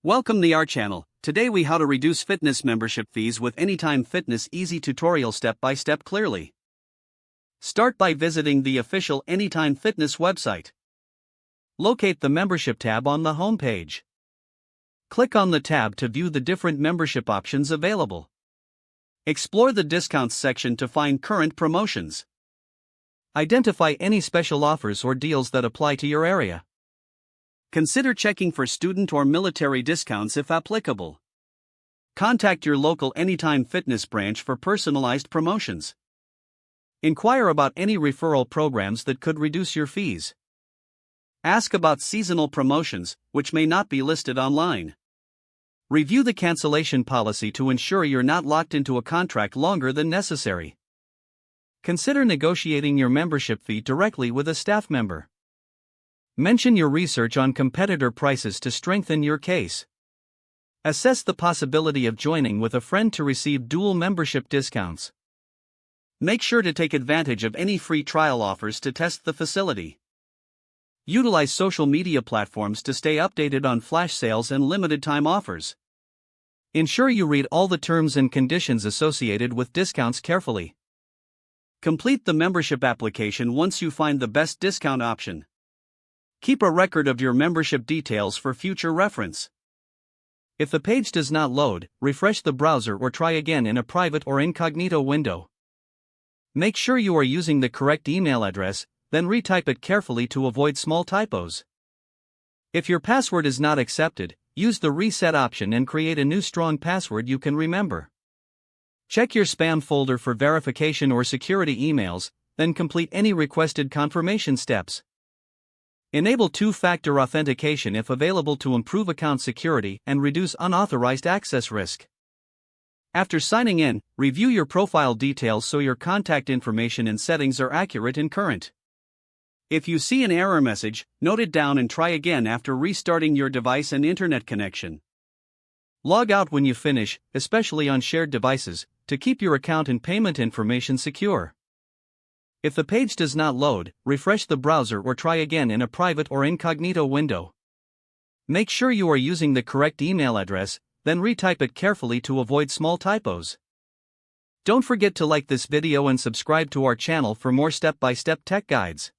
Welcome to our channel. Today we how to reduce fitness membership fees with Anytime Fitness easy tutorial step by step clearly. Start by visiting the official Anytime Fitness website. Locate the membership tab on the home page. Click on the tab to view the different membership options available. Explore the discounts section to find current promotions. Identify any special offers or deals that apply to your area. Consider checking for student or military discounts if applicable. Contact your local Anytime Fitness branch for personalized promotions. Inquire about any referral programs that could reduce your fees. Ask about seasonal promotions, which may not be listed online. Review the cancellation policy to ensure you're not locked into a contract longer than necessary. Consider negotiating your membership fee directly with a staff member. Mention your research on competitor prices to strengthen your case. Assess the possibility of joining with a friend to receive dual membership discounts. Make sure to take advantage of any free trial offers to test the facility. Utilize social media platforms to stay updated on flash sales and limited time offers. Ensure you read all the terms and conditions associated with discounts carefully. Complete the membership application once you find the best discount option. Keep a record of your membership details for future reference. If the page does not load, refresh the browser or try again in a private or incognito window. Make sure you are using the correct email address, then retype it carefully to avoid small typos. If your password is not accepted, use the reset option and create a new strong password you can remember. Check your spam folder for verification or security emails, then complete any requested confirmation steps. Enable two-factor authentication if available to improve account security and reduce unauthorized access risk. After signing in, review your profile details so your contact information and settings are accurate and current. If you see an error message, note it down and try again after restarting your device and internet connection. Log out when you finish, especially on shared devices, to keep your account and payment information secure. If the page does not load, refresh the browser or try again in a private or incognito window. Make sure you are using the correct email address, then retype it carefully to avoid small typos. Don't forget to like this video and subscribe to our channel for more step-by-step tech guides.